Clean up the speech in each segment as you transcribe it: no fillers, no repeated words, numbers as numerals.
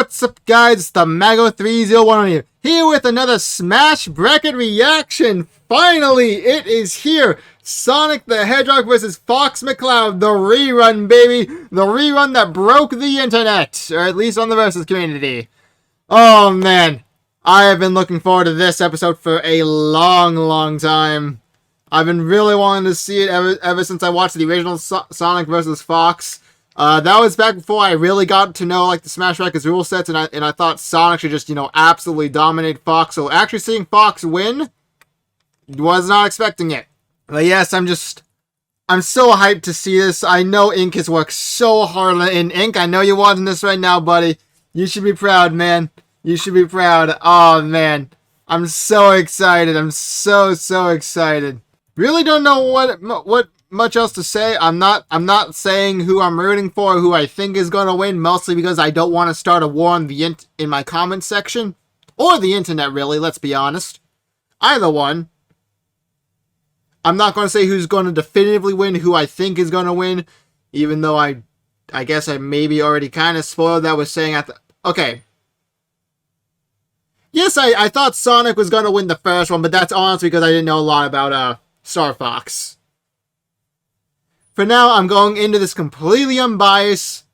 what's up guys, it's the Mago301 here with another Smash Bracket reaction. Finally, it is here. Sonic the Hedgehog versus Fox McCloud, the rerun, baby. The rerun that broke the internet, or at least on the Versus community. Oh man, I have been looking forward to this episode for a long time. I've been really wanting to see it ever since I watched the original Sonic vs. Fox. That was back before I really got to know like the Smash Brackets rule sets, and I thought Sonic should just, absolutely dominate Fox. So actually seeing Fox win, was not expecting it. But yes, I'm so hyped to see this. I know Ink has worked so hard in Ink. I know you're watching this right now, buddy. You should be proud, man. You should be proud. Oh man, I'm so excited. I'm so excited. Really don't know what much else to say. I'm not saying who I'm rooting for, who I think is gonna win, mostly because I don't want to start a war in my comment section or the internet. Really, let's be honest. Either one. I'm not gonna say who's gonna definitively win, who I think is gonna win, even though I guess I maybe already kind of spoiled that with saying okay. Yes, I thought Sonic was gonna win the first one, but that's honestly because I didn't know a lot about Star Fox. For now, I'm going into this completely unbiased,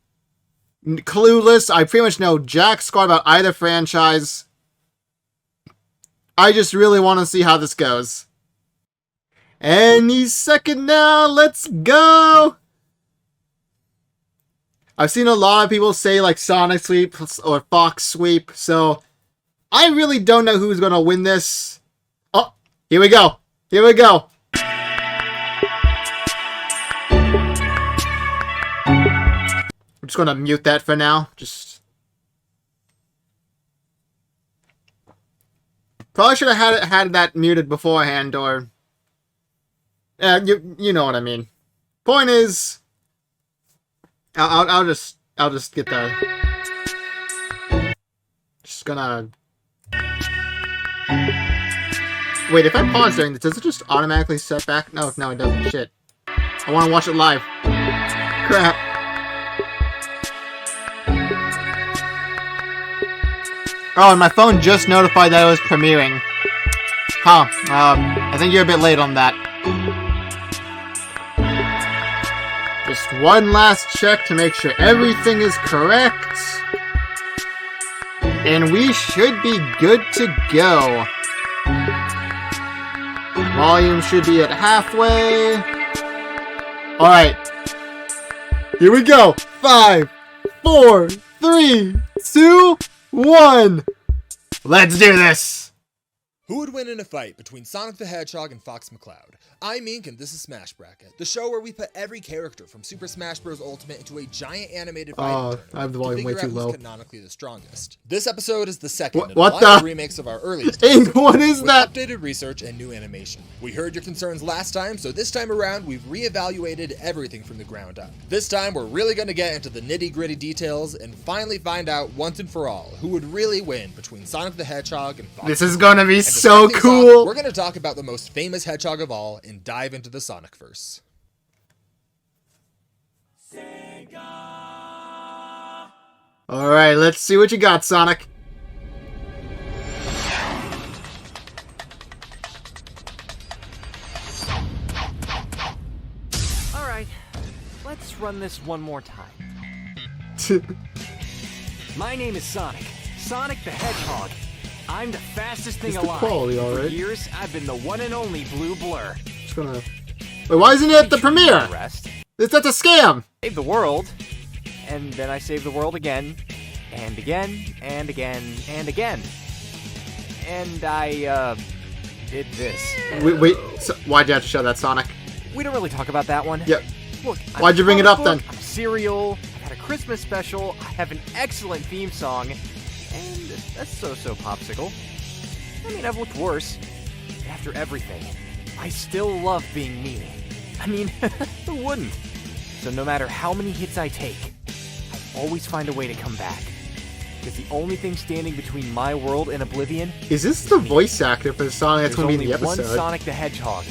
clueless. I pretty much know jack squat about either franchise. I just really want to see how this goes. Any second now, let's go! I've seen a lot of people say like Sonic sweep or Fox sweep, so I really don't know who's going to win this. Oh, here we go. Here we go. I'm just gonna mute that for now. Just probably should have had that muted beforehand, or you know what I mean. Point is, I'll just get that. Just gonna wait. If I pause during this, does it just automatically set back? No, it doesn't. Shit. I want to watch it live. Crap. Oh, and my phone just notified that it was premiering. Huh. I think you're a bit late on that. Just one last check to make sure everything is correct. And we should be good to go. Volume should be at halfway. Alright. Here we go. 5, 4, 3, 2, 1. Let's do this. Who would win in a fight between Sonic the Hedgehog and Fox McCloud? I'm Ink and this is Smash Bracket, the show where we put every character from Super Smash Bros. Ultimate into a giant animated fight I have the volume way too low. Who's canonically the strongest. This episode is the second in what a line of remakes of our earliest Ink, what is that? Updated research and new animation. We heard your concerns last time, so this time around we've reevaluated everything from the ground up. This time we're really going to get into the nitty-gritty details and finally find out once and for all who would really win between Sonic the Hedgehog and Fox. This is going to be so cool. We're going to talk about the most famous hedgehog of all and dive into the Sonicverse. Alright, let's see what you got, Sonic. Alright, let's run this one more time. My name is Sonic. Sonic the Hedgehog. I'm the fastest thing alive. Quality, all right. For years, I've been the one and only Blue Blur. Just gonna... Wait, why isn't it at the premiere? That's a scam! Save the world, and then I save the world again, and again, and again, and again. And I, did this. Wait, so why'd you have to show that, Sonic? We don't really talk about that one. Yep. Look, why'd you bring it up then? I'm cereal, I've had a Christmas special, I have an excellent theme song, and that's so-so popsicle. I mean, I've looked worse. But after everything, I still love being me. I mean, who wouldn't? So no matter how many hits I take, I always find a way to come back. Because the only thing standing between my world and oblivion... Is this the voice actor for the song that's going to be in the episode? There's only one Sonic the Hedgehog.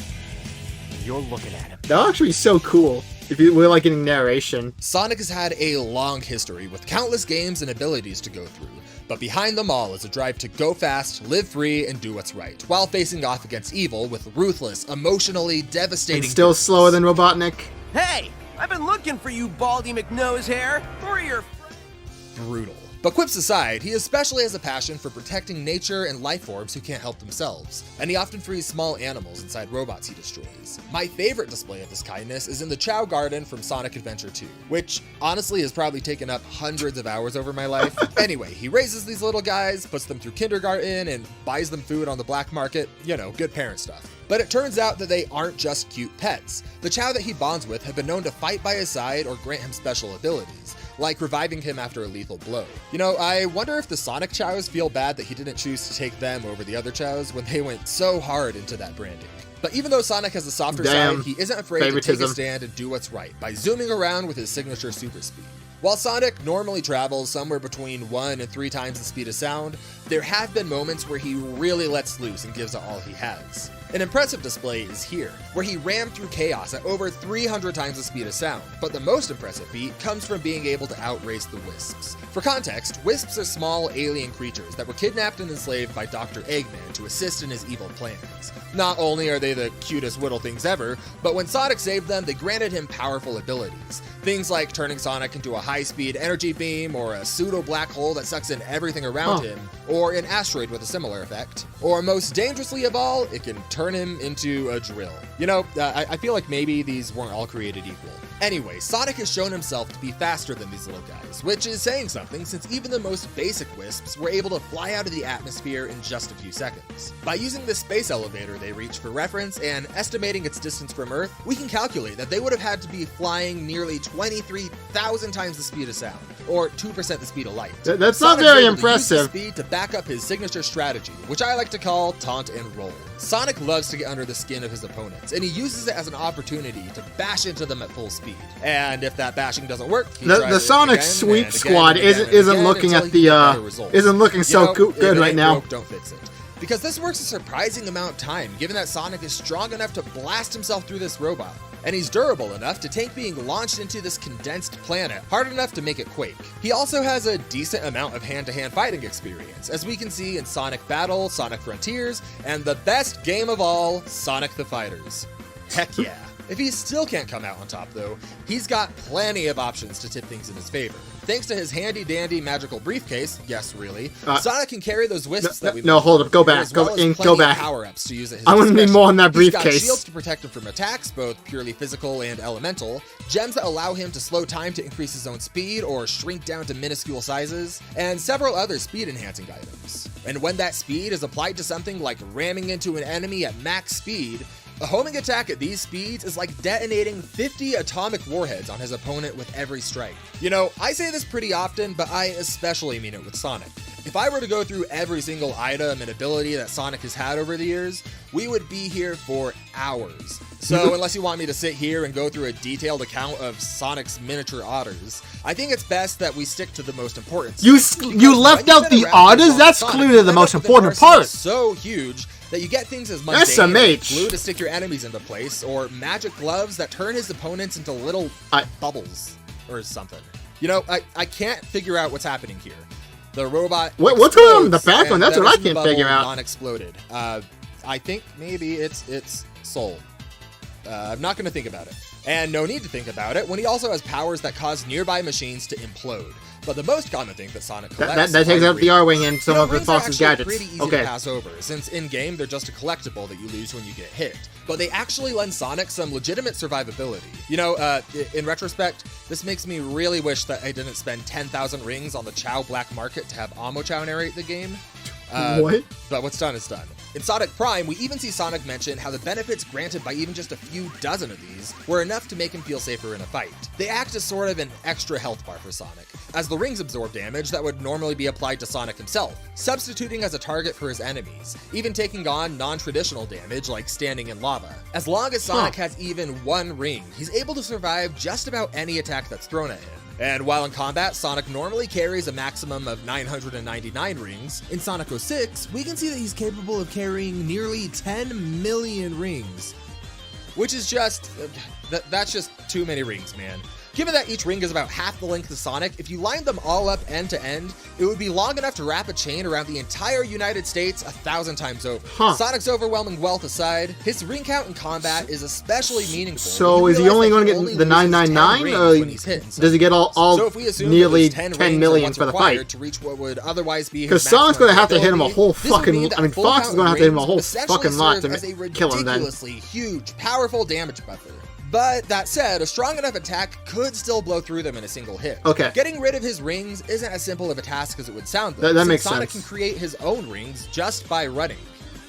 And you're looking at him. That would actually be so cool. If If you were like getting narration. Sonic has had a long history with countless games and abilities to go through, but behind them all is a drive to go fast, live free, and do what's right, while facing off against evil with ruthless, emotionally devastating... And still slower than Robotnik. Hey! I've been looking for you, Baldy McNosehair! Where are your... Brutal. But quips aside, he especially has a passion for protecting nature and life forms who can't help themselves, and he often frees small animals inside robots he destroys. My favorite display of this kindness is in the Chow Garden from Sonic Adventure 2, which honestly has probably taken up hundreds of hours over my life. Anyway, he raises these little guys, puts them through kindergarten, and buys them food on the black market. You know, good parent stuff. But it turns out that they aren't just cute pets. The Chow that he bonds with have been known to fight by his side or grant him special abilities, like reviving him after a lethal blow. You know, I wonder if the Sonic Chows feel bad that he didn't choose to take them over the other Chows when they went so hard into that branding. But even though Sonic has a softer side, he isn't afraid to take a stand and do what's right by zooming around with his signature super speed. While Sonic normally travels somewhere between 1 and 3 times the speed of sound, there have been moments where he really lets loose and gives it all he has. An impressive display is here, where he rammed through chaos at over 300 times the speed of sound, but the most impressive feat comes from being able to outrace the Wisps. For context, Wisps are small alien creatures that were kidnapped and enslaved by Dr. Eggman to assist in his evil plans. Not only are they the cutest little things ever, but when Sonic saved them, they granted him powerful abilities. Things like turning Sonic into a high-speed energy beam, or a pseudo-black hole that sucks in everything around him, or an asteroid with a similar effect. Or most dangerously of all, it can turn him into a drill. You know, I feel like maybe these weren't all created equal. Anyway, Sonic has shown himself to be faster than these little guys, which is saying something since even the most basic Wisps were able to fly out of the atmosphere in just a few seconds. By using the space elevator they reach for reference and estimating its distance from Earth, we can calculate that they would have had to be flying nearly 23,000 times the speed of sound, or 2% the speed of light. That's not very impressive. Speed to back up his signature strategy, which I like to call taunt and roll. Sonic loves to get under the skin of his opponents, and he uses it as an opportunity to bash into them at full speed. And if that bashing doesn't work, the Sonic Sweep Squad isn't looking at the isn't looking so good right now. Don't fix it. Because this works a surprising amount of time, given that Sonic is strong enough to blast himself through this robot. And he's durable enough to tank being launched into this condensed planet, hard enough to make it quake. He also has a decent amount of hand-to-hand fighting experience, as we can see in Sonic Battle, Sonic Frontiers, and the best game of all, Sonic the Fighters. Heck yeah. If he still can't come out on top, though, he's got plenty of options to tip things in his favor. Thanks to his handy-dandy magical briefcase, yes, really, Sonic can carry those Wisps that we've... No, hold up, go back, go back. Power-ups to use at his I want to need more on that briefcase. He's got shields to protect him from attacks, both purely physical and elemental, gems that allow him to slow time to increase his own speed or shrink down to minuscule sizes, and several other speed-enhancing items. And when that speed is applied to something like ramming into an enemy at max speed, a homing attack at these speeds is like detonating 50 atomic warheads on his opponent with every strike. You know, I say this pretty often, but I especially mean it with Sonic. If I were to go through every single item and ability that Sonic has had over the years, we would be here for hours. So unless you want me to sit here and go through a detailed account of Sonic's miniature otters, I think it's best that we stick to the most important stuff. You left out the otters? That's clearly the most important part. So huge that you get things as mundane as glue to stick your enemies into place, or magic gloves that turn his opponents into little bubbles or something. You know, I can't figure out what's happening here. The robot what's going on in the background? That's what I can't figure out. Non-exploded. I think maybe it's Soul. I'm not going to think about it. And no need to think about it when he also has powers that cause nearby machines to implode. But the most common thing that Sonic collects... That takes out the R-Wing and some of the Fox's gadgets. Pretty easy to pass over, since in-game they're just a collectible that you lose when you get hit. But they actually lend Sonic some legitimate survivability. You know, in retrospect, this makes me really wish that I didn't spend 10,000 rings on the Chow black market to have Amo-Chow narrate the game. What? But what's done is done. In Sonic Prime, we even see Sonic mention how the benefits granted by even just a few dozen of these were enough to make him feel safer in a fight. They act as sort of an extra health bar for Sonic, as the rings absorb damage that would normally be applied to Sonic himself, substituting as a target for his enemies, even taking on non-traditional damage like standing in lava. As long as Sonic has even one ring, he's able to survive just about any attack that's thrown at him. And while in combat, Sonic normally carries a maximum of 999 rings, in Sonic 06, we can see that he's capable of carrying nearly 10 million rings. which is just, that's just too many rings, man. Given that each ring is about half the length of Sonic, if you lined them all up end to end, it would be long enough to wrap a chain around the entire United States 1,000 times over. Sonic's overwhelming wealth aside, his ring count in combat is especially meaningful. So is he only going to get the 999, or does he get all nearly 10 million for the fight? To reach what would otherwise be because Sonic's going to have to hit him a whole fucking... I mean, Fox is going to have to hit him a whole fucking lot to kill him then. Ridiculously huge, powerful damage buffer. But that said, a strong enough attack could still blow through them in a single hit. Okay. Getting rid of his rings isn't as simple of a task as it would sound, That though, makes sense. Sonic can create his own rings just by running.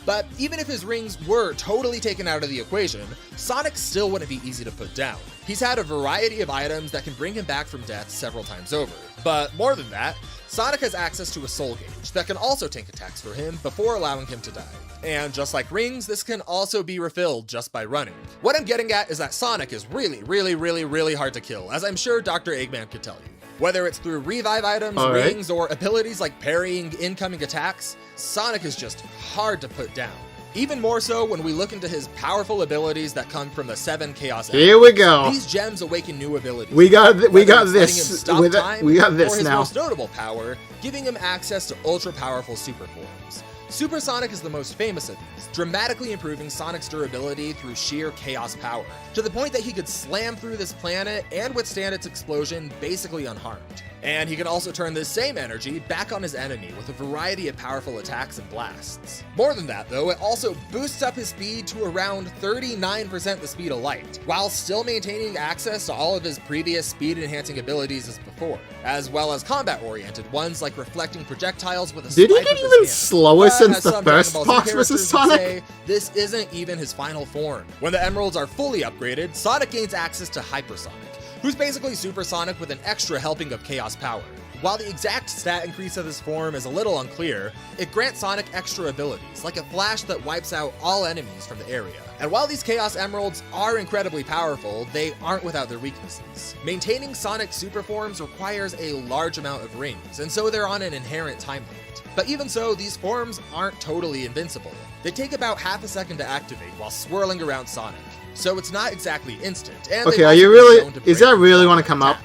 But even if his rings were totally taken out of the equation, Sonic still wouldn't be easy to put down. He's had a variety of items that can bring him back from death several times over. But more than that, Sonic has access to a soul gauge that can also tank attacks for him before allowing him to die. And just like rings, this can also be refilled just by running. What I'm getting at is that Sonic is really hard to kill, as I'm sure Dr. Eggman could tell you. Whether it's through revive items, rings, or abilities like parrying incoming attacks, Sonic is just hard to put down. Even more so when we look into his powerful abilities that come from the 7 Chaos Emeralds. Here we go. These gems awaken new abilities. We got this. We got this now. Most notable power, giving him access to ultra-powerful super forms. Super Sonic is the most famous of these, dramatically improving Sonic's durability through sheer chaos power, to the point that he could slam through this planet and withstand its explosion basically unharmed. And he can also turn this same energy back on his enemy with a variety of powerful attacks and blasts. More than that though, it also boosts up his speed to around 39% the speed of light, while still maintaining access to all of his previous speed enhancing abilities as before, as well as combat oriented ones like reflecting projectiles with a Did he swipe get of his even hand. slower But since as the some first Dragon Ball Z Fox vs. characters would Sonic? say, this isn't even his final form. When the emeralds are fully upgraded, Sonic gains access to Hypersonic, who's basically Super Sonic with an extra helping of chaos power. While the exact stat increase of this form is a little unclear, it grants Sonic extra abilities, like a flash that wipes out all enemies from the area. And while these Chaos Emeralds are incredibly powerful, they aren't without their weaknesses. Maintaining Sonic super forms requires a large amount of rings, and so they're on an inherent time limit. But even so, these forms aren't totally invincible. They take about half a second to activate while swirling around Sonic, so it's not exactly instant. And okay, are you really? Is that really want to come up?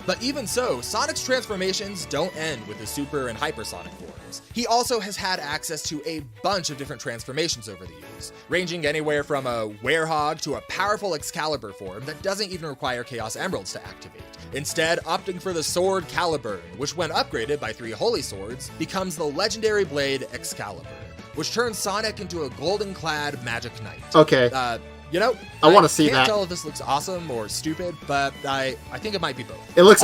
But even so, Sonic's transformations don't end with his Super and Hypersonic forms. He also has had access to a bunch of different transformations over the years, ranging anywhere from a Hedgehog to a powerful Excalibur form that doesn't even require Chaos Emeralds to activate. Instead, opting for the sword Caliburn, which when upgraded by 3 Holy Swords, becomes the legendary blade Excalibur, which turns Sonic into a golden-clad magic knight. Okay. You know, I want to see that. I can't tell if this looks awesome or stupid, but I think it might be both. It looks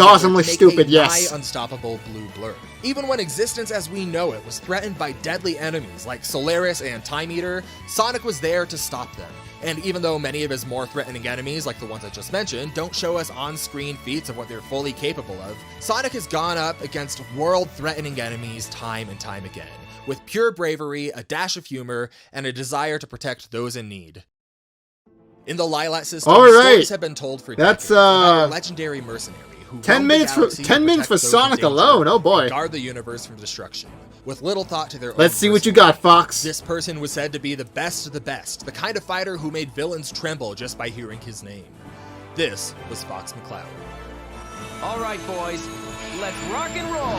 awesomely stupid, yes. Unstoppable blue blur. Even when existence as we know it was threatened by deadly enemies like Solaris and Time Eater, Sonic was there to stop them. And even though many of his more threatening enemies, like the ones I just mentioned, don't show us on-screen feats of what they're fully capable of, Sonic has gone up against world-threatening enemies time and time again, with pure bravery, a dash of humor, and a desire to protect those in need. In the Lilat system, stories have been told for decades about a legendary mercenary who 10 minutes for Sonic alone. Oh boy. Guard the universe from destruction, with little thought to their Let's see what you got, Fox. This person was said to be the best of the best, the kind of fighter who made villains tremble just by hearing his name. This was Fox McCloud. All right, boys, let's rock and roll.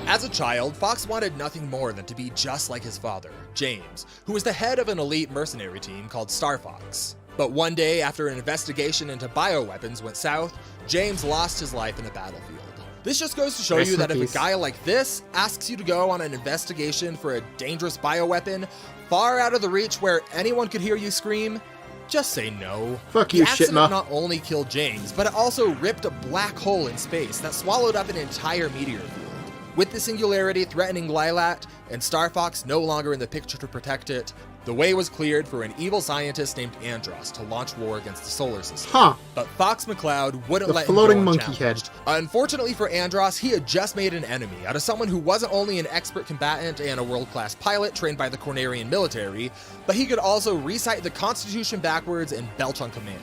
As a child, Fox wanted nothing more than to be just like his father, James, who was the head of an elite mercenary team called Star Fox. But one day, after an investigation into bioweapons went south, James lost his life in a battlefield. This just goes to show you that if a guy like this asks you to go on an investigation for a dangerous bioweapon, far out of the reach where anyone could hear you scream, just say no. Fuck you, the accident Shitma. not only killed James, but it also ripped a black hole in space that swallowed up an entire meteor field. With the singularity threatening Lilat, and Star Fox no longer in the picture to protect it, the way was cleared for an evil scientist named Andros to launch war against the solar system. But Fox McCloud wouldn't let him go floating monkey head. Unfortunately for Andros, he had just made an enemy out of someone who wasn't only an expert combatant and a world-class pilot trained by the Cornerian military, but he could also recite the Constitution backwards and belch on command.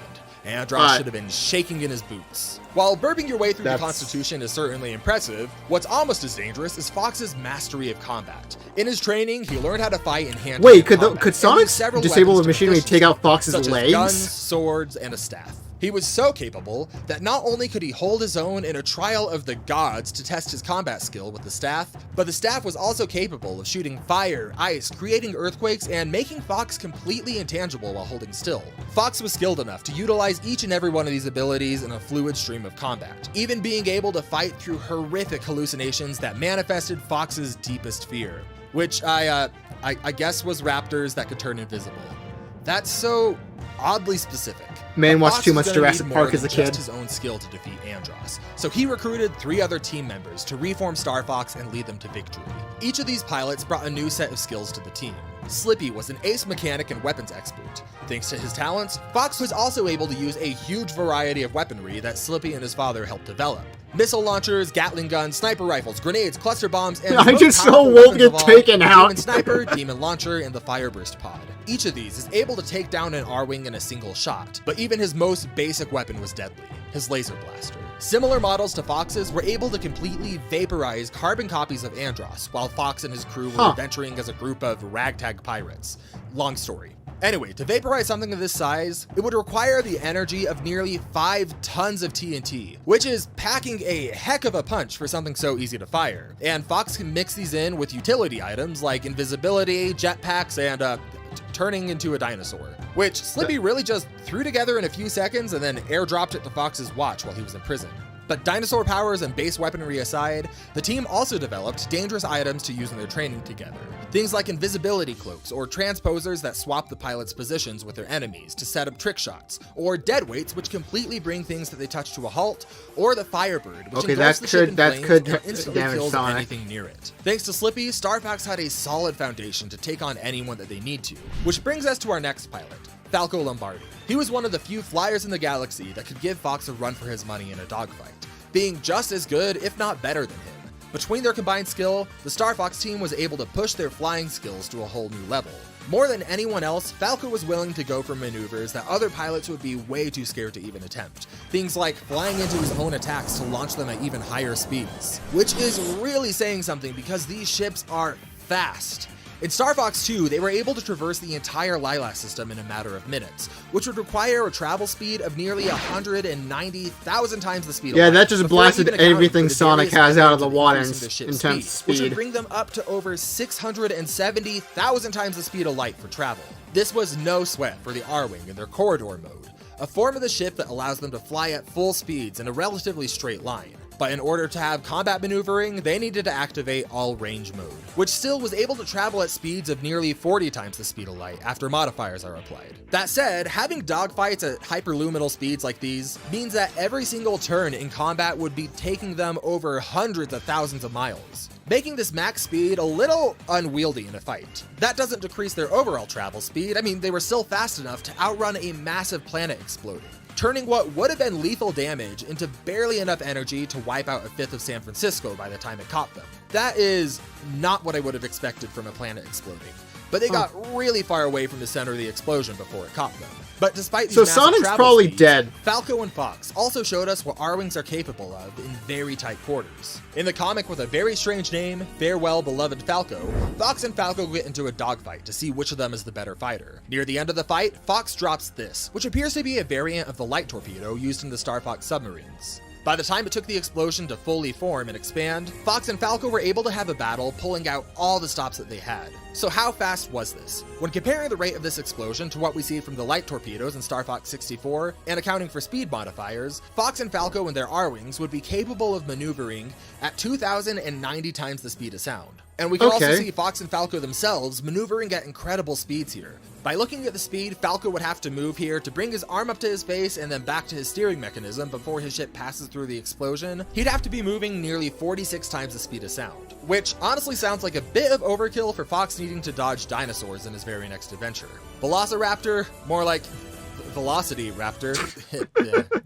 Andros should have been shaking in his boots. While burping your way through the Constitution is certainly impressive, what's almost as dangerous is Fox's mastery of combat. In his training, he learned how to fight in hand-to-hand combat. Could Sonic disable the machinery take out Fox's such legs? As guns, swords, and a staff. He was so capable that not only could he hold his own in a trial of the gods to test his combat skill with the staff, but the staff was also capable of shooting fire, ice, creating earthquakes, and making Fox completely intangible while holding still. Fox was skilled enough to utilize each and every one of these abilities in a fluid stream of combat, even being able to fight through horrific hallucinations that manifested Fox's deepest fear, which I guess was raptors that could turn invisible. That's so oddly specific. Man watched too much Jurassic Park as a kid. His own skill to defeat Andros, so he recruited 3 other team members to reform Star Fox and lead them to victory. Each of these pilots brought a new set of skills to the team. Slippy was an ace mechanic and weapons expert. Thanks to his talents, Fox was also able to use a huge variety of weaponry that Slippy and his father helped develop. Missile launchers, Gatling guns, sniper rifles, grenades, cluster bombs, and I just saw Wolf get taken out. Demon Sniper, Demon Launcher, and the Fireburst Pod. Each of these is able to take down an R-Wing in a single shot, but even his most basic weapon was deadly, his laser blaster. Similar models to Fox's were able to completely vaporize carbon copies of Andros, while Fox and his crew were adventuring as a group of ragtag pirates. Long story. Anyway, to vaporize something of this size, it would require the energy of nearly 5 tons of TNT, which is packing a heck of a punch for something so easy to fire. And Fox can mix these in with utility items like invisibility, jetpacks, and turning into a dinosaur, which Slippy really just threw together in a few seconds and then airdropped it to Fox's watch while he was in prison. But dinosaur powers and base weaponry aside, the team also developed dangerous items to use in their training together. Things like invisibility cloaks or transposers that swap the pilot's positions with their enemies to set up trick shots, or deadweights which completely bring things that they touch to a halt, or the Firebird, which engulfs the ship in flames and instantly kills anything near it. Thanks to Slippy, Star Fox had a solid foundation to take on anyone that they need to, which brings us to our next pilot, Falco Lombardi. He was one of the few flyers in the galaxy that could give Fox a run for his money in a dogfight, being just as good, if not better than him. Between their combined skill, the Star Fox team was able to push their flying skills to a whole new level. More than anyone else, Falco was willing to go for maneuvers that other pilots would be way too scared to even attempt. Things like flying into his own attacks to launch them at even higher speeds, which is really saying something because these ships are fast. In Star Fox 2, they were able to traverse the entire Lilac system in a matter of minutes, which would require a travel speed of nearly 190,000 times the speed of light. Yeah, that just blasted everything Sonic has out of the water in intense speed. Which would bring them up to over 670,000 times the speed of light for travel. This was no sweat for the R-Wing in their corridor mode, a form of the ship that allows them to fly at full speeds in a relatively straight line. But in order to have combat maneuvering, they needed to activate all range mode, which still was able to travel at speeds of nearly 40 times the speed of light after modifiers are applied. That said, having dogfights at hyperluminal speeds like these means that every single turn in combat would be taking them over hundreds of thousands of miles, making this max speed a little unwieldy in a fight. That doesn't decrease their overall travel speed. I mean, they were still fast enough to outrun a massive planet exploding, turning what would have been lethal damage into barely enough energy to wipe out a fifth of San Francisco by the time it caught them. That is not what I would have expected from a planet exploding, but they got really far away from the center of the explosion before it caught them. But despite these massive Sonic's travel probably speeds, dead. Falco and Fox also showed us what R-Wings are capable of in very tight quarters. In the comic with a very strange name, Farewell Beloved Falco, Fox and Falco get into a dogfight to see which of them is the better fighter. Near the end of the fight, Fox drops this, which appears to be a variant of the light torpedo used in the Star Fox submarines. By the time it took the explosion to fully form and expand, Fox and Falco were able to have a battle pulling out all the stops that they had. So how fast was this? When comparing the rate of this explosion to what we see from the light torpedoes in Star Fox 64, and accounting for speed modifiers, Fox and Falco and their R-Wings would be capable of maneuvering at 2,090 times the speed of sound. And we can also see Fox and Falco themselves maneuvering at incredible speeds here. By looking at the speed, Falco would have to move here to bring his arm up to his face and then back to his steering mechanism before his ship passes through the explosion. He'd have to be moving nearly 46 times the speed of sound, which honestly sounds like a bit of overkill for Fox needing to dodge dinosaurs in his very next adventure. Velociraptor, more like Velocity Raptor.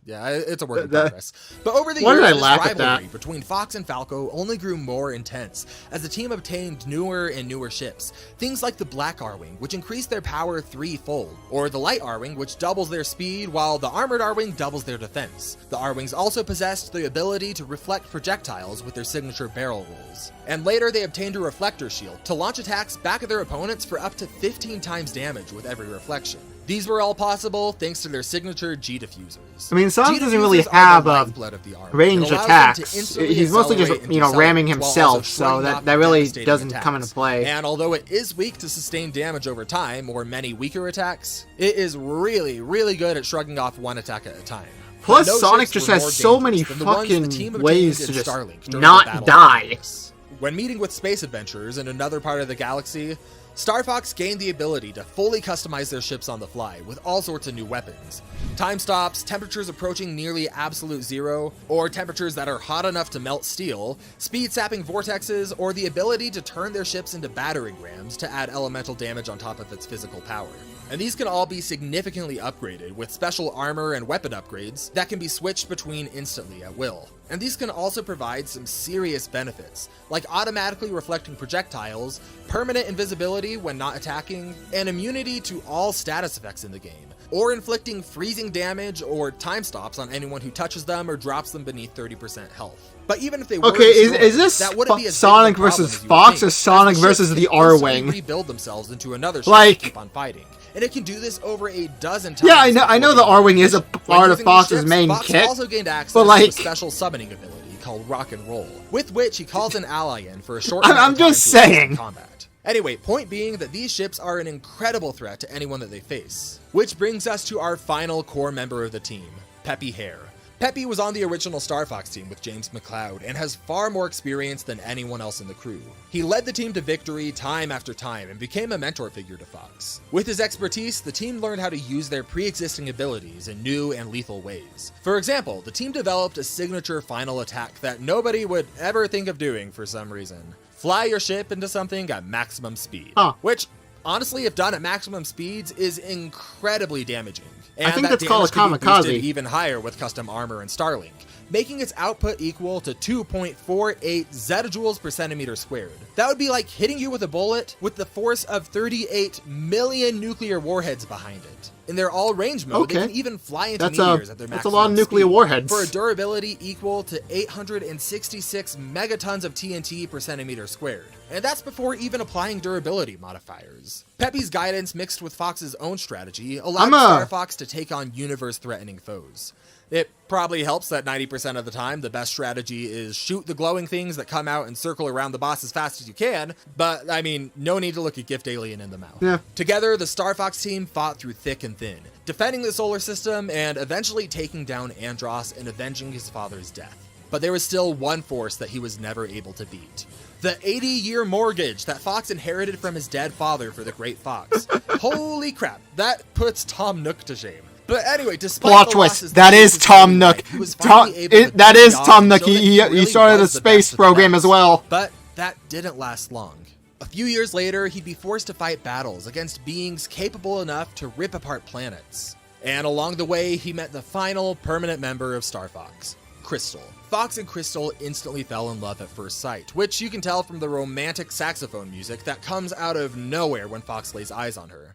yeah, it's a work in progress. But over the Why did I years, this laugh at rivalry that? between Fox and Falco only grew more intense as the team obtained newer and newer ships. Things like the Black R-Wing, which increased their power threefold, or the Light R-Wing, which doubles their speed, while the Armored R-Wing doubles their defense. The R-Wings also possessed the ability to reflect projectiles with their signature barrel rolls. And later they obtained a reflector shield to launch attacks back at their opponents for up to 15 times damage with every reflection. These were all possible thanks to their signature G-diffusers. I mean, Sonic doesn't really G-diffusers are have the lifeblood of the armor. range It allows them to attacks. instantly He's mostly just, accelerate and you know, ramming decelerate, while himself, also so shrugging that off really devastating doesn't attacks. come into play. And although it is weak to sustain damage over time, or many weaker attacks, it is really, really good at shrugging off one attack at a time. Plus, No Sonic ships just were has more so many dangerous than the ones the fucking team obtained ways in to just Starlink during the not Battle of die. Atlantis. When meeting with space adventurers in another part of the galaxy, Star Fox gained the ability to fully customize their ships on the fly with all sorts of new weapons. Time stops, temperatures approaching nearly absolute zero, or temperatures that are hot enough to melt steel, speed-sapping vortexes, or the ability to turn their ships into battering rams to add elemental damage on top of its physical power. And these can all be significantly upgraded with special armor and weapon upgrades that can be switched between instantly at will. And these can also provide some serious benefits, like automatically reflecting projectiles, permanent invisibility when not attacking, and immunity to all status effects in the game, or inflicting freezing damage or time stops on anyone who touches them or drops them beneath 30% health. But even if they were Okay, destroyed, is this that wouldn't be as Sonic big of a problem versus as you would Fox think, or Sonic as the versus ships the can instantly R-Wing? rebuild themselves into another ship Like- to keep on fighting. And it can do this over a dozen times. Yeah, I know the R-Wing is a When part of using these Fox's ships, main Fox kit, also gained access but, to like- a special summoning ability called Rock and Roll, with which he calls an ally in for a short I'm amount of time just to assist in saying. combat. Anyway, point being that these ships are an incredible threat to anyone that they face. Which brings us to our final core member of the team, Peppy Hare. Peppy was on the original Star Fox team with James McCloud and has far more experience than anyone else in the crew. He led the team to victory time after time and became a mentor figure to Fox. With his expertise, the team learned how to use their pre-existing abilities in new and lethal ways. For example, the team developed a signature final attack that nobody would ever think of doing for some reason. Fly your ship into something at maximum speed. Which, honestly, if done at maximum speeds, is incredibly damaging. And I think that that's called a damage could be boosted kamikaze. even higher with custom armor and Starlink, making its output equal to 2.48 zetajoules per centimeter squared. That would be like hitting you with a bullet with the force of 38 million nuclear warheads behind it. In their all-range mode, they Okay. can even fly into That's meteors at their a maximum lot of nuclear speed, warheads. for a durability equal to 866 megatons of TNT per centimeter squared. And that's before even applying durability modifiers. Peppy's guidance mixed with Fox's own strategy allowed Star Fox to take on universe-threatening foes. It probably helps that 90% of the time the best strategy is shoot the glowing things that come out and circle around the boss as fast as you can, but I mean, no need to look a gift alien in the mouth. Yeah. Together, the Star Fox team fought through thick and thin, defending the solar system and eventually taking down Andross and avenging his father's death. But there was still one force that he was never able to beat. The 80-year mortgage that Fox inherited from his dead father for the Great Fox. Holy crap, that puts Tom Nook to shame. But anyway, despite Plot the twist. losses That he is was Tom doing, Nook. he was finally able to That do is the job Tom and Nook. show that He really started a was the space best of the program best. as well. But that didn't last long. A few years later, he'd be forced to fight battles against beings capable enough to rip apart planets. And along the way, he met the final permanent member of Star Fox, Crystal. Fox and Crystal instantly fell in love at first sight, which you can tell from the romantic saxophone music that comes out of nowhere when Fox lays eyes on her.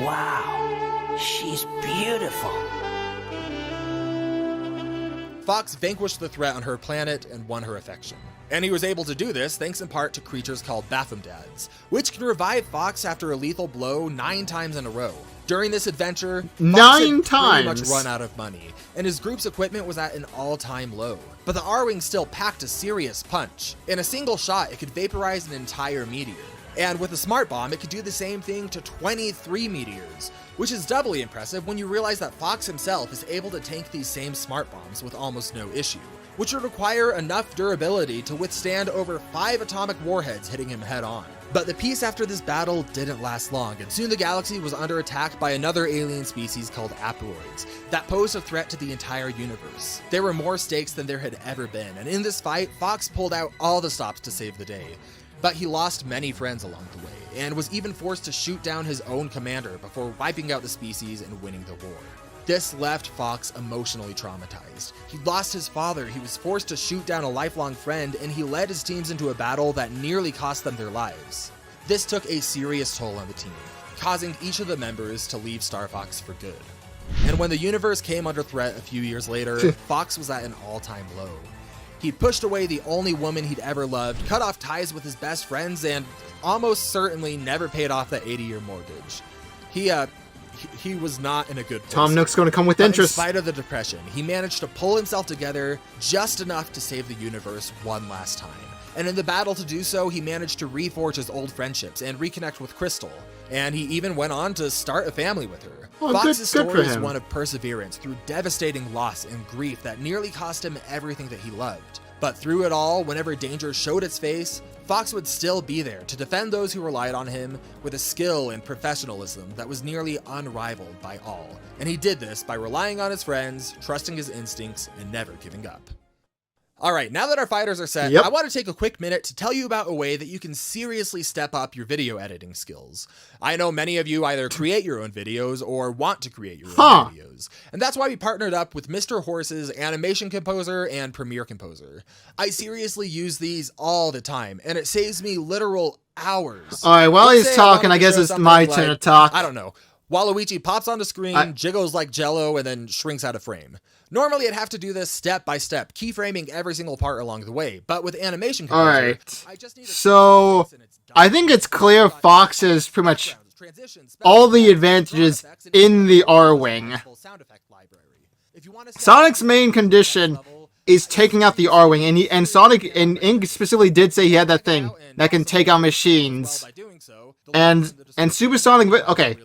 Wow, she's beautiful. Fox vanquished the threat on her planet and won her affection. And he was able to do this thanks in part to creatures called Baphomet, which can revive Fox after a lethal blow 9 times in a row. During this adventure, Fox 9 had pretty much times? run out of money, and his group's equipment was at an all-time low. But the R-Wing still packed a serious punch. In a single shot, it could vaporize an entire meteor. And with a smart bomb, it could do the same thing to 23 meteors, which is doubly impressive when you realize that Fox himself is able to tank these same smart bombs with almost no issue, which would require enough durability to withstand over 5 atomic warheads hitting him head on. But the peace after this battle didn't last long, and soon the galaxy was under attack by another alien species called Aporoids that posed a threat to the entire universe. There were more stakes than there had ever been, and in this fight, Fox pulled out all the stops to save the day. But he lost many friends along the way, and was even forced to shoot down his own commander before wiping out the species and winning the war. This left Fox emotionally traumatized. He lost his father, he was forced to shoot down a lifelong friend, and he led his teams into a battle that nearly cost them their lives. This took a serious toll on the team, causing each of the members to leave Star Fox for good. And when the universe came under threat a few years later, Fox was at an all-time low. He'd pushed away the only woman he'd ever loved, cut off ties with his best friends, and almost certainly never paid off that 80-year mortgage. He was not in a good place. Tom Nook's going to come with But interest. in spite of the depression, he managed to pull himself together just enough to save the universe one last time. And in the battle to do so, he managed to reforge his old friendships and reconnect with Crystal. And he even went on to start a family with her. Oh, Fox's good for story is him. one of perseverance through devastating loss and grief that nearly cost him everything that he loved. But through it all, whenever danger showed its face, Fox would still be there to defend those who relied on him with a skill and professionalism that was nearly unrivaled by all. And he did this by relying on his friends, trusting his instincts, and never giving up. Alright, now that our fighters are set, Yep. I want to take a quick minute to tell you about a way that you can seriously step up your video editing skills. I know many of you either create your own videos or want to create your own videos, and that's why we partnered up with Mr. Horse's Animation Composer and Premiere Composer. I seriously use these all the time, and it saves me literal hours. Alright, while Let's he's say I wanted talking, I to guess show it's something my turn to talk. I don't know. Waluigi pops on the screen, jiggles like Jello, and then shrinks out of frame. Normally, I'd have to do this step by step, keyframing every single part along the way, but with Animation Composer, Alright, I just need so I think it's clear Fox has pretty much all the advantages in the R-Wing. Sonic's main condition is taking out the R-Wing, and Sonic and Ink specifically did say he had that thing that can take out machines. And Supersonic, okay.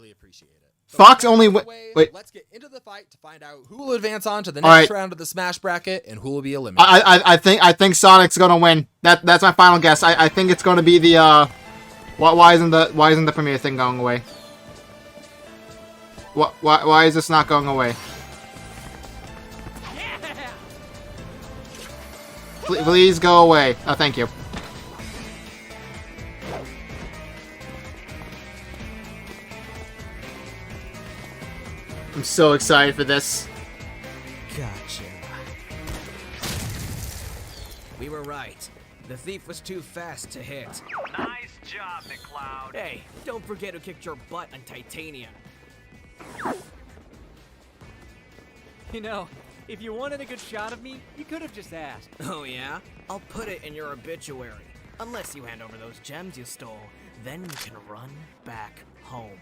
Fox only wait. Let's get into the fight to find out who will advance on to the next round of the Smash bracket and who will be eliminated. I think Sonic's gonna win. That's my final guess. I think it's gonna be the why isn't the premiere thing going away? Why is this not going away? Please go away. Oh, thank you. I'm so excited for this. Gotcha. We were right. The thief was too fast to hit. Nice job, McCloud. Hey, don't forget who kicked your butt on Titania. You know, if you wanted a good shot of me, you could have just asked. Oh yeah? I'll put it in your obituary. Unless you hand over those gems you stole, then you can run back home.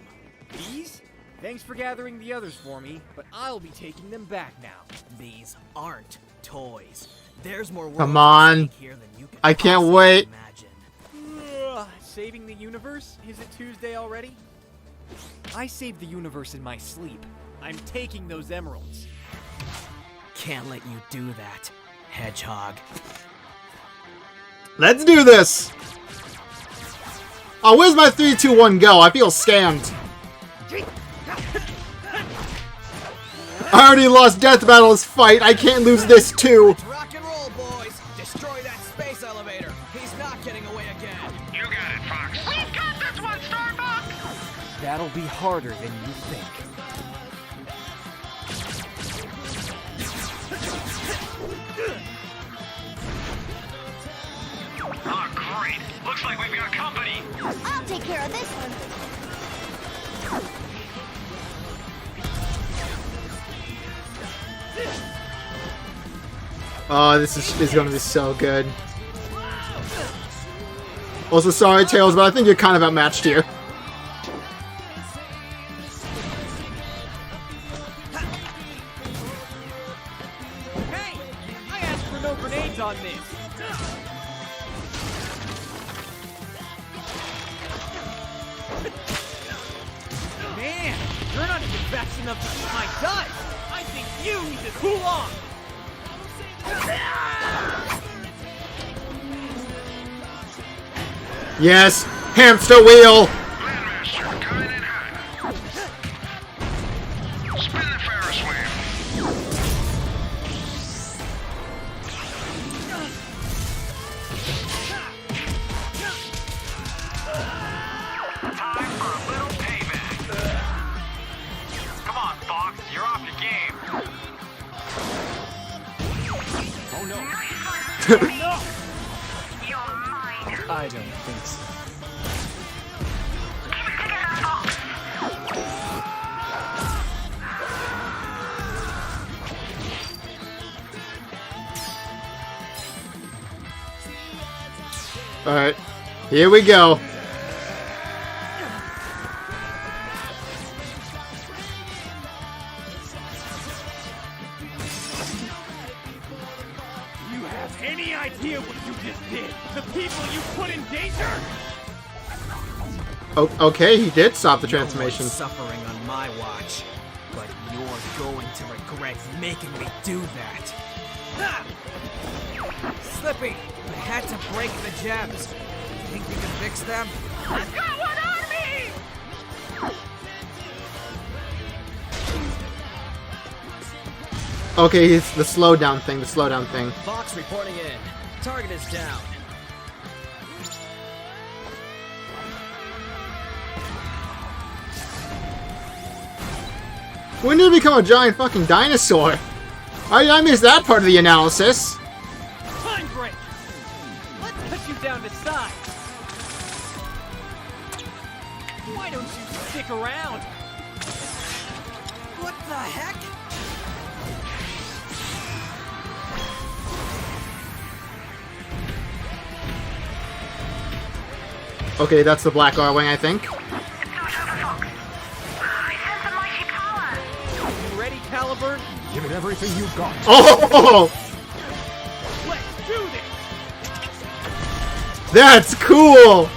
These? Thanks for gathering the others for me, but I'll be taking them back now. These aren't toys. There's more Come worlds on. at stake here than you can I can't possibly wait. imagine. Saving the universe? Is it Tuesday already? I saved the universe in my sleep. I'm taking those emeralds. Can't let you do that, Hedgehog. Let's do this. Oh, where's my 3, 2, 1 go? I feel scammed. I already lost Death Battle's fight. I can't lose this too. Let's rock and roll, boys. Destroy that space elevator. He's not getting away again. You got it, Fox. We've got this one, Starbuck. That'll be harder than you think. Oh, great. Looks like we've got company. I'll take care of this one. Oh, this is going to be so good. Also, sorry, Tails, but I think you're kind of outmatched here. Hey! I asked for no grenades on this. Man, you're not even fast enough to beat my dust. I think you need to cool off. Yes, hamster wheel. Landmaster coming in hot. Spin the Ferris wheel. Oh no. I don't think so. Alright, here we go. You have any idea what you just did? The people you put in danger? Okay, he did stop the No transformation. more suffering on my watch, but you're going to regret making me do that. Ha! Slippy, I had to break the gems. Think you can fix them? Let's go, an army! Okay, it's the slowdown thing, the slowdown thing. Fox reporting in. Target is down. When did he become a giant fucking dinosaur? I missed that part of the analysis. Time break! Let's put you down to size. Why don't you stick around? What the heck? Okay, that's the Black R-Wing, I think. You ready, Caliburn? Give it everything you've got. Oh! Let's do this! That's cool!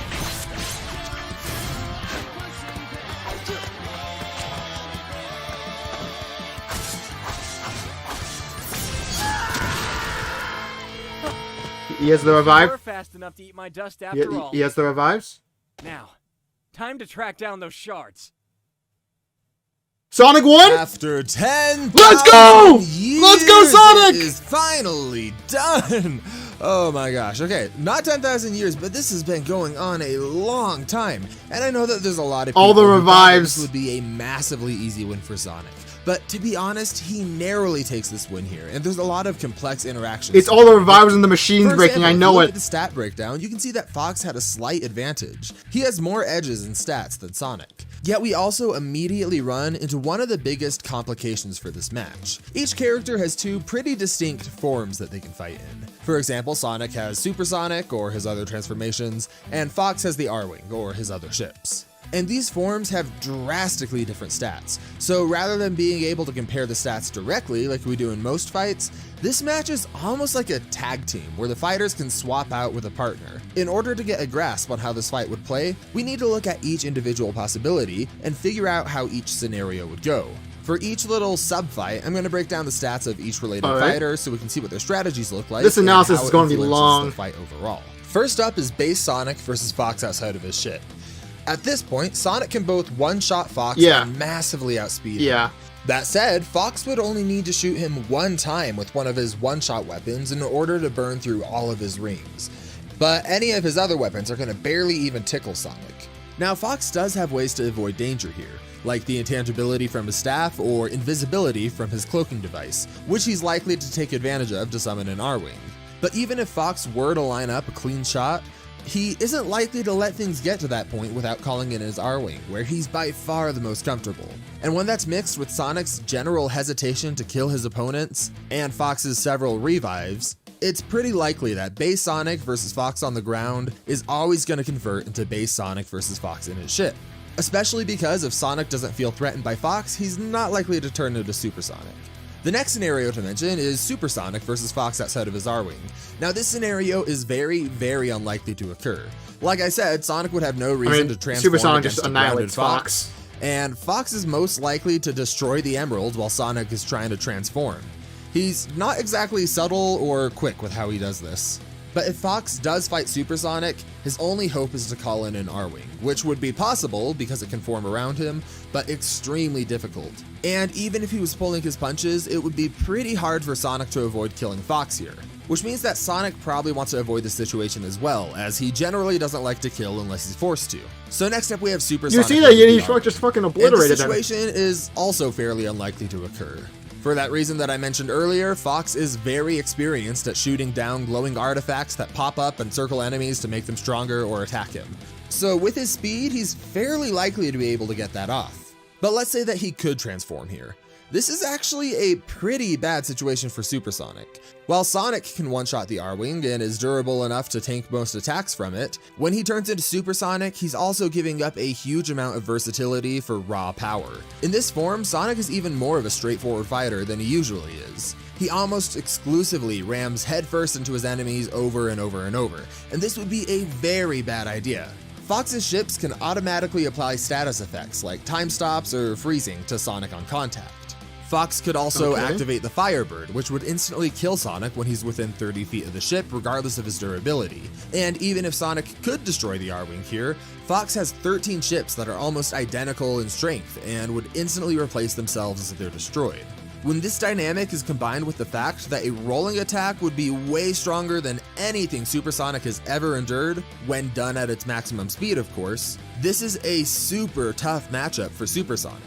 He has the You're revive. fast enough to eat my dust He, after all. he has the revives. Now, time to track down those shards. Sonic 1? After 10 Let's go! years, Let's go, Sonic! It is finally done! Oh my gosh. Okay, not 10,000 years, but this has been going on a long time. And I know that there's a lot of people All the who thought that revives. this would be a massively easy win for Sonic. But to be honest, he narrowly takes this win here, and there's a lot of complex interactions. It's all the revives and the machines For breaking, example, I if know you look it. at the stat breakdown, you can see that Fox had a slight advantage. He has more edges and stats than Sonic. Yet we also immediately run into one of the biggest complications for this match. Each character has two pretty distinct forms that they can fight in. For example, Sonic has Supersonic, or his other transformations, and Fox has the R-Wing, or his other ships. And these forms have drastically different stats, so rather than being able to compare the stats directly like we do in most fights, this match is almost like a tag team where the fighters can swap out with a partner. In order to get a grasp on how this fight would play, we need to look at each individual possibility and figure out how each scenario would go. For each little sub-fight, I'm going to break down the stats of each related Alright. fighter so we can see what their strategies look like. This and analysis how is it going to be influences long. the fight overall. First up is base Sonic versus Fox outside of his ship. At this point, Sonic can both one-shot Fox Yeah. and massively outspeed him. Yeah. That said, Fox would only need to shoot him one time with one of his one-shot weapons in order to burn through all of his rings. But any of his other weapons are going to barely even tickle Sonic. Now, Fox does have ways to avoid danger here, like the intangibility from his staff or invisibility from his cloaking device, which he's likely to take advantage of to summon an R-Wing. But even if Fox were to line up a clean shot, he isn't likely to let things get to that point without calling in his R-Wing, where he's by far the most comfortable. And when that's mixed with Sonic's general hesitation to kill his opponents, and Fox's several revives, it's pretty likely that base Sonic versus Fox on the ground is always going to convert into base Sonic versus Fox in his ship. Especially because if Sonic doesn't feel threatened by Fox, he's not likely to turn into Supersonic. The next scenario to mention is Supersonic versus Fox outside of his R-Wing. Now this scenario is very, very unlikely to occur. Like I said, Sonic would have no reason to transform Supersonic against just a grounded annihilates Fox. and Fox is most likely to destroy the Emerald while Sonic is trying to transform. He's not exactly subtle or quick with how he does this. But if Fox does fight Supersonic, his only hope is to call in an R-Wing, which would be possible because it can form around him, but extremely difficult. And even if he was pulling his punches, it would be pretty hard for Sonic to avoid killing Fox here. Which means that Sonic probably wants to avoid this situation as well, as he generally doesn't like to kill unless he's forced to. So next up we have Supersonic. You see that versus Yeti the Shark just fucking and the obliterated them. situation is also fairly unlikely to occur. For that reason that I mentioned earlier, Fox is very experienced at shooting down glowing artifacts that pop up and circle enemies to make them stronger or attack him. So with his speed, he's fairly likely to be able to get that off. But let's say that he could transform here. This is actually a pretty bad situation for Supersonic. While Sonic can one-shot the R-Wing and is durable enough to tank most attacks from it, when he turns into Supersonic, he's also giving up a huge amount of versatility for raw power. In this form, Sonic is even more of a straightforward fighter than he usually is. He almost exclusively rams headfirst into his enemies over and over and over, and this would be a very bad idea. Fox's ships can automatically apply status effects like time stops or freezing to Sonic on contact. Fox could also activate the Firebird, which would instantly kill Sonic when he's within 30 feet of the ship, regardless of his durability. And even if Sonic could destroy the R-Wing here, Fox has 13 ships that are almost identical in strength and would instantly replace themselves as they're destroyed. When this dynamic is combined with the fact that a rolling attack would be way stronger than anything Supersonic has ever endured, when done at its maximum speed of course, this is a super tough matchup for Supersonic.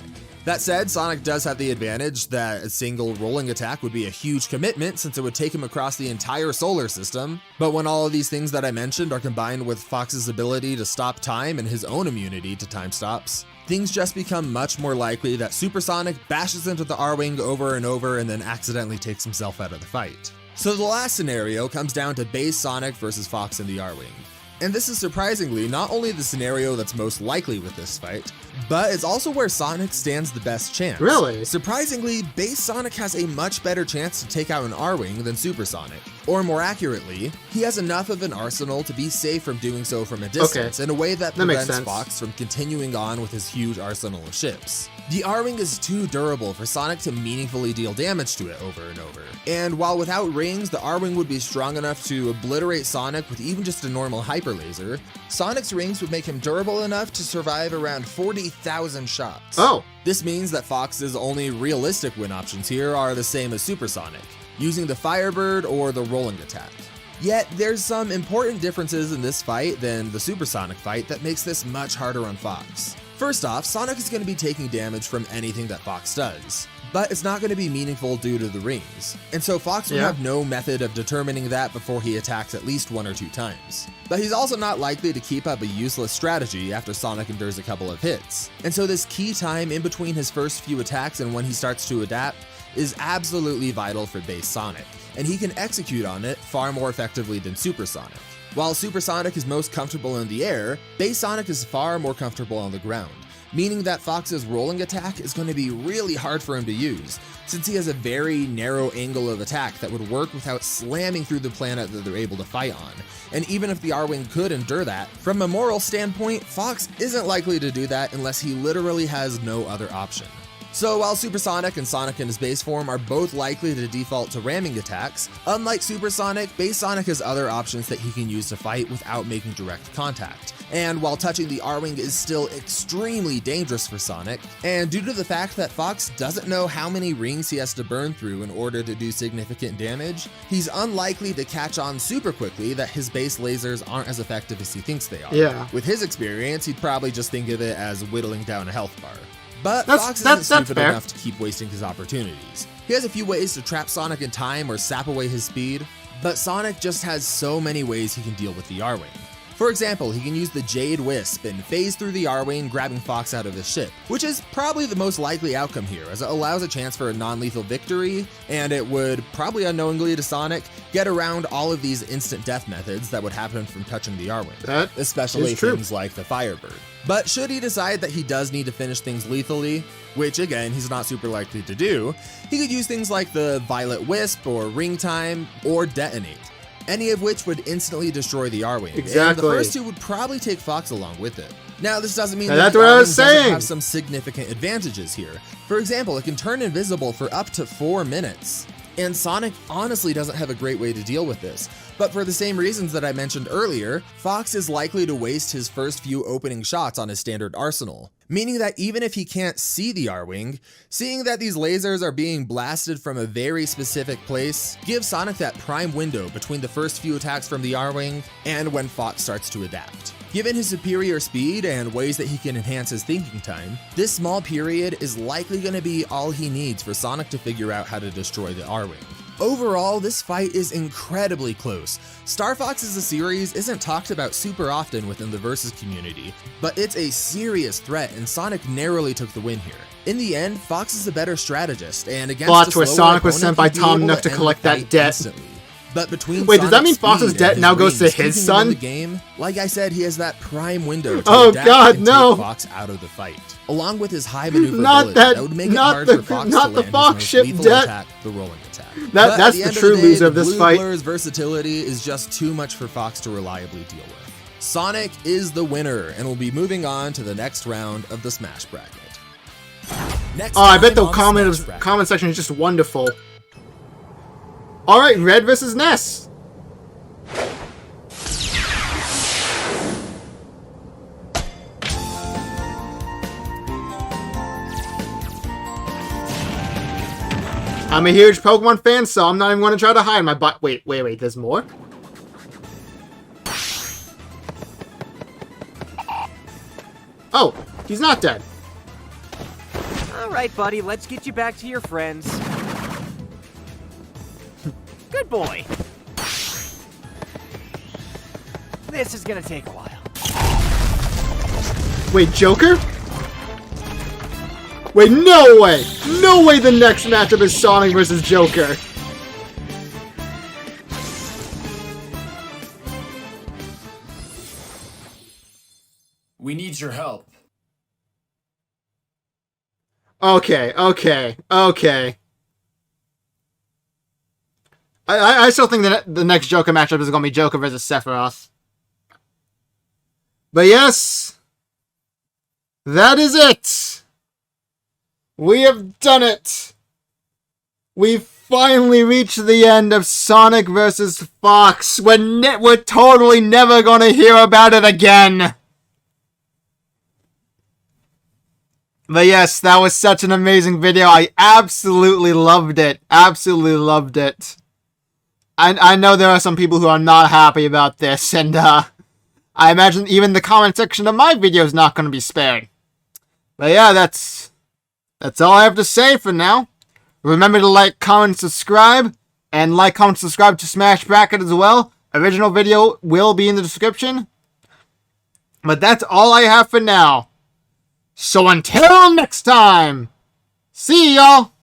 That said, Sonic does have the advantage that a single rolling attack would be a huge commitment since it would take him across the entire solar system, but when all of these things that I mentioned are combined with Fox's ability to stop time and his own immunity to time stops, things just become much more likely that Supersonic bashes into the R-Wing over and over and then accidentally takes himself out of the fight. So the last scenario comes down to base Sonic versus Fox in the R-Wing. And this is surprisingly not only the scenario that's most likely with this fight, but it's also where Sonic stands the best chance. Really? Surprisingly, base Sonic has a much better chance to take out an R-Wing than Supersonic. Or more accurately, he has enough of an arsenal to be safe from doing so from a distance in a way that prevents Fox from continuing on with his huge arsenal of ships. The R-Wing is too durable for Sonic to meaningfully deal damage to it over and over. And while without rings, the R-Wing would be strong enough to obliterate Sonic with even just a normal hyper laser, Sonic's rings would make him durable enough to survive around 40,000 shots. Oh. This means that Fox's only realistic win options here are the same as Supersonic, using the Firebird or the rolling attack. Yet, there's some important differences in this fight than the Supersonic fight that makes this much harder on Fox. First off, Sonic is going to be taking damage from anything that Fox does, but it's not going to be meaningful due to the rings, and so Fox would have no method of determining that before he attacks at least 1 or 2 times. But he's also not likely to keep up a useless strategy after Sonic endures a couple of hits, and so this key time in between his first few attacks and when he starts to adapt is absolutely vital for base Sonic, and he can execute on it far more effectively than Supersonic. While Supersonic is most comfortable in the air, base Sonic is far more comfortable on the ground, meaning that Fox's rolling attack is going to be really hard for him to use, since he has a very narrow angle of attack that would work without slamming through the planet that they're able to fight on. And even if the R-Wing could endure that, from a moral standpoint, Fox isn't likely to do that unless he literally has no other option. So while Supersonic and Sonic in his base form are both likely to default to ramming attacks, unlike Supersonic, base Sonic has other options that he can use to fight without making direct contact. And while touching the R-Wing is still extremely dangerous for Sonic, and due to the fact that Fox doesn't know how many rings he has to burn through in order to do significant damage, he's unlikely to catch on super quickly that his base lasers aren't as effective as he thinks they are. Yeah. With his experience, he'd probably just think of it as whittling down a health bar. But That's Fox isn't stupid fair. enough to keep wasting his opportunities. He has a few ways to trap Sonic in time or sap away his speed, but Sonic just has so many ways he can deal with the R-Wing. For example, he can use the Jade Wisp and phase through the R-Wing, grabbing Fox out of his ship, which is probably the most likely outcome here, as it allows a chance for a non-lethal victory, and it would, probably unknowingly to Sonic, get around all of these instant death methods that would happen from touching the R-Wing, That especially is true. things like the Firebird. But should he decide that he does need to finish things lethally, which again, he's not super likely to do, he could use things like the Violet Wisp or Ring Time or Detonate, any of which would instantly destroy the R-Wing. Exactly. And the first two would probably take Fox along with it. Now, this doesn't mean Now, that that's the what I R-Wing was doesn't saying. have some significant advantages here. For example, it can turn invisible for up to 4 minutes. And Sonic honestly doesn't have a great way to deal with this. But for the same reasons that I mentioned earlier, Fox is likely to waste his first few opening shots on his standard arsenal. Meaning that even if he can't see the R-Wing, seeing that these lasers are being blasted from a very specific place gives Sonic that prime window between the first few attacks from the R-Wing and when Fox starts to adapt. Given his superior speed and ways that he can enhance his thinking time, this small period is likely going to be all he needs for Sonic to figure out how to destroy the R-Wing. Overall, this fight is incredibly close. Star Fox as a series isn't talked about super often within the Versus community, but it's a serious threat and Sonic narrowly took the win here. In the end, Fox is a better strategist, and against Plot a twist, slower Sonic was opponent, sent by he'd be Tom able Nook to end collect the that fight debt. instantly. But between Wait, does that mean Sonic's Fox's speed debt and now his goes to wings his keeping him son? in the game, like I said, he has that prime window to Oh, adapt God, and no. take Fox out of the fight. Along with his high maneuverability, Not that- would make it not hard the- for Fox not to the land Fox his most ship lethal debt. attack, the rolling attack. That- But at that's the the end true of the day, loser of this Blue fight. Blur's versatility is just too much for Fox to reliably deal with. Sonic is the winner and will be moving on to the next round of the Smash Bracket. Next Oh, I bet time the on comment Smash Bracket. comment section is just wonderful. Alright, Red versus Ness. I'm a huge Pokemon fan, so I'm not even going to try to hide my butt. Wait, there's more? Oh, he's not dead. Alright, buddy, let's get you back to your friends. Good boy. This is gonna take a while. Wait, Joker? Wait, no way! No way the next matchup is Sonic versus Joker! We need your help. Okay. I still think that the next Joker matchup is going to be Joker versus Sephiroth. But yes, that is it! We have done it! We've finally reached the end of Sonic vs. Fox. We're totally never going to hear about it again! But yes, that was such an amazing video. I absolutely loved it. Absolutely loved it. I know there are some people who are not happy about this, and I imagine even the comment section of my video is not going to be spared. But yeah, that's all I have to say for now. Remember to like, comment, subscribe, and like, comment, subscribe to Smash Bracket as well. Original video will be in the description. But that's all I have for now. So until next time, see y'all!